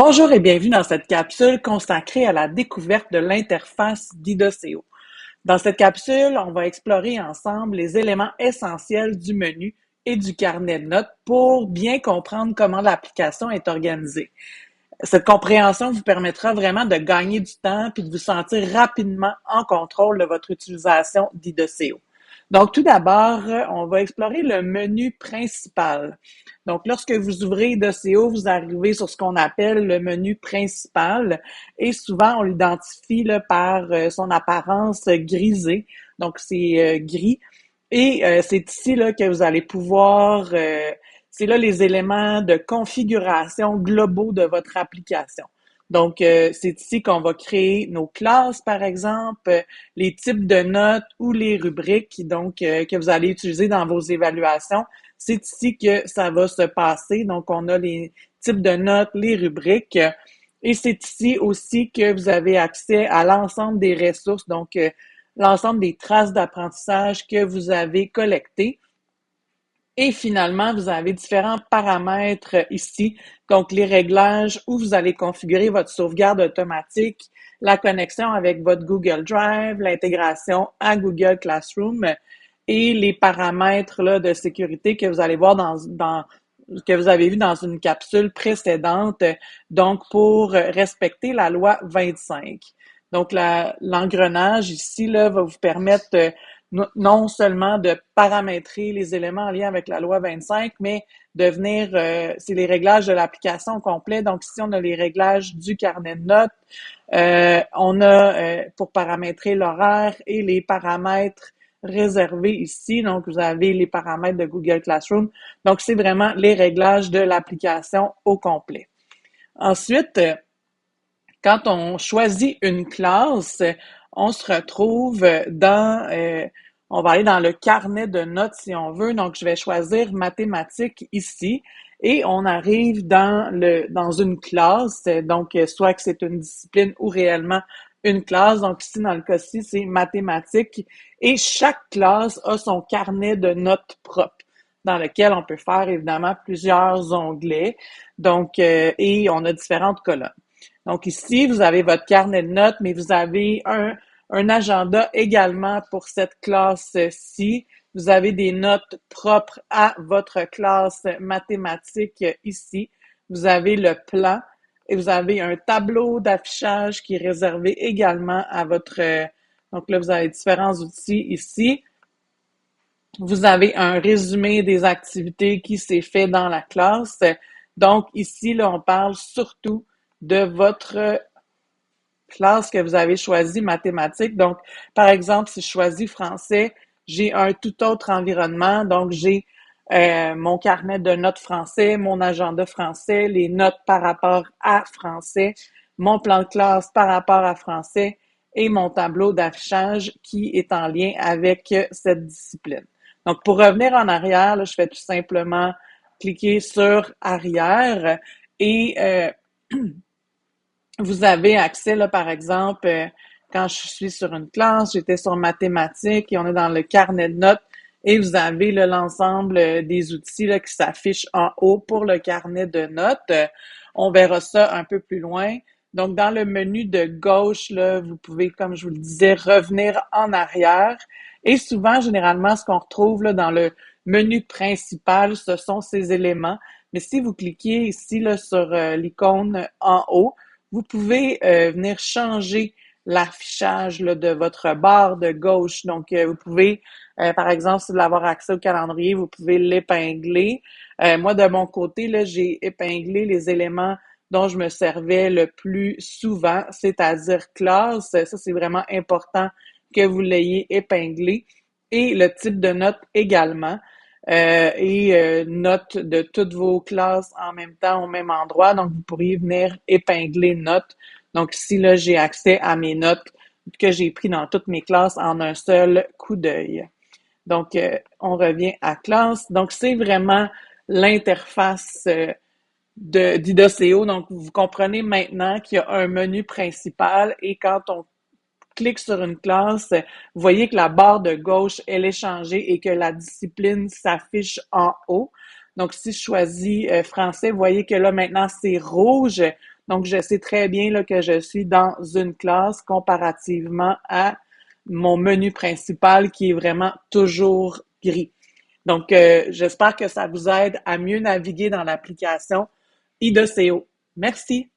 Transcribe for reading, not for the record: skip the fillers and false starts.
Bonjour et bienvenue dans cette capsule consacrée à la découverte de l'interface d'Idoceo. Dans cette capsule, on va explorer ensemble les éléments essentiels du menu et du carnet de notes pour bien comprendre comment l'application est organisée. Cette compréhension vous permettra vraiment de gagner du temps puis de vous sentir rapidement en contrôle de votre utilisation d'Idoceo. Donc, tout d'abord, on va explorer le menu principal. Donc, lorsque vous ouvrez Idoceo, vous arrivez sur ce qu'on appelle le menu principal et souvent, on l'identifie là, par son apparence grisée. Donc, c'est gris. Et c'est ici là, que vous allez pouvoir c'est là les éléments de configuration globaux de votre application. Donc, c'est ici qu'on va créer nos classes, par exemple, les types de notes ou les rubriques donc que vous allez utiliser dans vos évaluations. C'est ici que ça va se passer. Donc, on a les types de notes, les rubriques. Et c'est ici aussi que vous avez accès à l'ensemble des ressources, donc l'ensemble des traces d'apprentissage que vous avez collectées. Et finalement, vous avez différents paramètres ici, donc les réglages où vous allez configurer votre sauvegarde automatique, la connexion avec votre Google Drive, l'intégration à Google Classroom et les paramètres là, de sécurité que vous allez voir que vous avez vu dans une capsule précédente, donc pour respecter la loi 25. Donc, l'engrenage ici là, va vous permettre non seulement de paramétrer les éléments en lien avec la loi 25, mais de venir, c'est les réglages de l'application au complet. Donc, ici, on a les réglages du carnet de notes. On a pour paramétrer l'horaire et les paramètres réservés ici. Donc, vous avez les paramètres de Google Classroom. Donc, c'est vraiment les réglages de l'application au complet. Ensuite, quand on choisit une classe, on se retrouve on va aller dans le carnet de notes si on veut. Donc, je vais choisir mathématiques ici et on arrive dans une classe. Donc, soit que c'est une discipline ou réellement une classe. Donc, ici, dans le cas-ci, c'est mathématiques et chaque classe a son carnet de notes propre dans lequel on peut faire évidemment plusieurs onglets. Donc, et on a différentes colonnes. Donc ici, vous avez votre carnet de notes, mais vous avez un agenda également pour cette classe-ci. Vous avez des notes propres à votre classe mathématique ici. Vous avez le plan et vous avez un tableau d'affichage qui est réservé également à votre... Donc là, vous avez différents outils ici. Vous avez un résumé des activités qui s'est fait dans la classe. Donc ici, là, on parle surtout de votre classe que vous avez choisi mathématiques. Donc, par exemple, si je choisis français, j'ai un tout autre environnement. Donc, j'ai mon carnet de notes français, mon agenda français, les notes par rapport à français, mon plan de classe par rapport à français et mon tableau d'affichage qui est en lien avec cette discipline. Donc, pour revenir en arrière, là, je fais tout simplement cliquer sur arrière et vous avez accès, là, par exemple, quand je suis sur une classe, j'étais sur mathématiques et on est dans le carnet de notes et vous avez l'ensemble des outils là, qui s'affichent en haut pour le carnet de notes. On verra ça un peu plus loin. Donc, dans le menu de gauche, là, vous pouvez, comme je vous le disais, revenir en arrière. Et souvent, généralement, ce qu'on retrouve là, dans le menu principal, ce sont ces éléments. Mais si vous cliquez ici là, sur l'icône en haut, vous pouvez venir changer l'affichage de votre barre de gauche. Donc, vous pouvez, par exemple, si vous voulez avoir accès au calendrier, vous pouvez l'épingler. Moi, de mon côté, là, j'ai épinglé les éléments dont je me servais le plus souvent, c'est-à-dire classe. Ça, c'est vraiment important que vous l'ayez épinglé. Et le type de note également. Notes de toutes vos classes en même temps au même endroit. Donc, vous pourriez venir épingler notes. Donc, ici, là, j'ai accès à mes notes que j'ai pris dans toutes mes classes en un seul coup d'œil. Donc, on revient à classe. Donc, c'est vraiment l'interface d'Idoceo. Donc, vous comprenez maintenant qu'il y a un menu principal et quand on clique sur une classe, vous voyez que la barre de gauche, elle est changée et que la discipline s'affiche en haut. Donc, si je choisis français, vous voyez que là, maintenant, c'est rouge. Donc, je sais très bien là, que je suis dans une classe comparativement à mon menu principal qui est vraiment toujours gris. Donc, j'espère que ça vous aide à mieux naviguer dans l'application IDECO. Merci.